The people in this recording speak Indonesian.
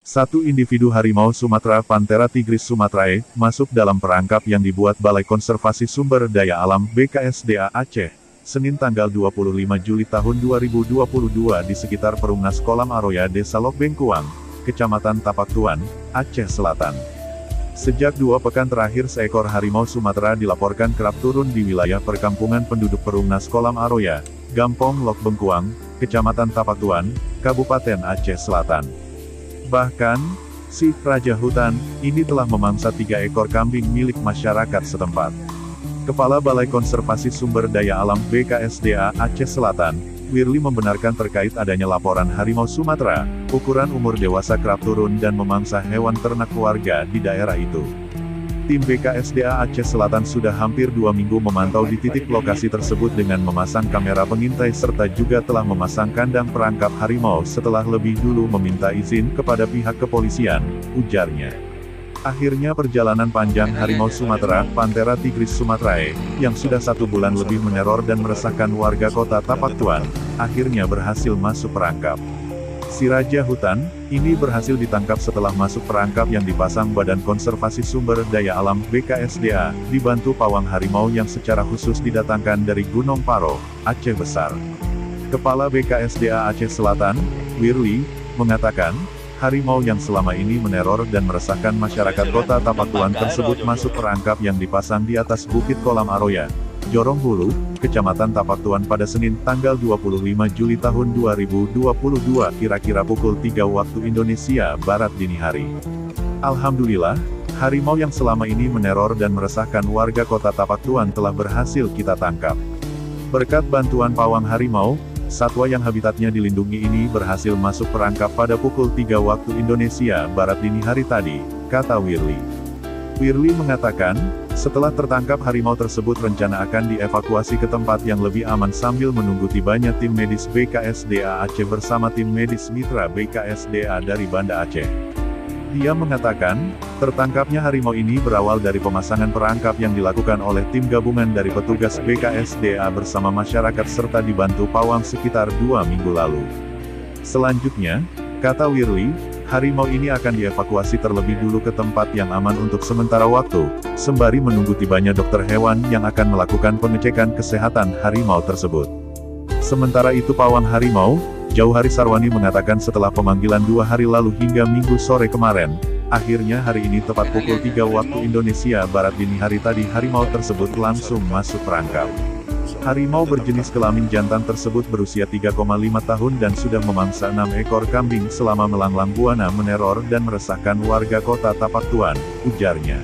Satu individu harimau Sumatera Panthera tigris sumatrae, masuk dalam perangkap yang dibuat Balai Konservasi Sumber Daya Alam BKSDA Aceh, Senin tanggal 25 Juli tahun 2022 di sekitar Perumnas Kolam Aroya Desa Lok Bengkuang, Kecamatan Tapak Tuan, Aceh Selatan. Sejak 2 pekan terakhir seekor harimau Sumatera dilaporkan kerap turun di wilayah perkampungan penduduk Perumnas Kolam Aroya, Gampong Lok Bengkuang, Kecamatan Tapak Tuan, Kabupaten Aceh Selatan. Bahkan, si Raja Hutan ini telah memangsa 3 ekor kambing milik masyarakat setempat. Kepala Balai Konservasi Sumber Daya Alam BKSDA Aceh Selatan, Wirli membenarkan terkait adanya laporan harimau Sumatera, ukuran umur dewasa kerap turun dan memangsa hewan ternak warga di daerah itu. Tim BKSDA Aceh Selatan sudah hampir 2 minggu memantau di titik lokasi tersebut dengan memasang kamera pengintai serta juga telah memasang kandang perangkap harimau setelah lebih dulu meminta izin kepada pihak kepolisian, ujarnya. Akhirnya perjalanan panjang harimau Sumatera, Panthera tigris sumatrae, yang sudah 1 bulan lebih meneror dan meresahkan warga kota Tapak Tuan, akhirnya berhasil masuk perangkap. Si Raja Hutan ini berhasil ditangkap setelah masuk perangkap yang dipasang Badan Konservasi Sumber Daya Alam BKSDA, dibantu pawang harimau yang secara khusus didatangkan dari Gunung Paro, Aceh Besar. Kepala BKSDA Aceh Selatan, Wirli, mengatakan, harimau yang selama ini meneror dan meresahkan masyarakat kota Tapak Tuan tersebut masuk perangkap yang dipasang di atas Bukit Kolam Aroya, Jorong Hulu, Kecamatan Tapak Tuan pada Senin tanggal 25 Juli tahun 2022 kira-kira pukul 3 waktu Indonesia Barat dini hari. Alhamdulillah, harimau yang selama ini meneror dan meresahkan warga kota Tapak Tuan telah berhasil kita tangkap. Berkat bantuan pawang harimau, satwa yang habitatnya dilindungi ini berhasil masuk perangkap pada pukul 3 waktu Indonesia Barat dini hari tadi, kata Wirli. Wirli mengatakan, setelah tertangkap harimau tersebut rencana akan dievakuasi ke tempat yang lebih aman sambil menunggu tibanya tim medis BKSDA Aceh bersama tim medis mitra BKSDA dari Banda Aceh. Dia mengatakan, tertangkapnya harimau ini berawal dari pemasangan perangkap yang dilakukan oleh tim gabungan dari petugas BKSDA bersama masyarakat serta dibantu pawang sekitar 2 minggu lalu. Selanjutnya, kata Wirli, harimau ini akan dievakuasi terlebih dulu ke tempat yang aman untuk sementara waktu, sembari menunggu tibanya dokter hewan yang akan melakukan pengecekan kesehatan harimau tersebut. Sementara itu pawang harimau, Jauhari Sarwani mengatakan setelah pemanggilan 2 hari lalu hingga Minggu sore kemarin, akhirnya hari ini tepat pukul 3 waktu Indonesia Barat dini hari tadi harimau tersebut langsung masuk perangkap. Harimau berjenis kelamin jantan tersebut berusia 3,5 tahun dan sudah memangsa 6 ekor kambing selama melanglang buana meneror dan meresahkan warga kota Tapak Tuan, ujarnya.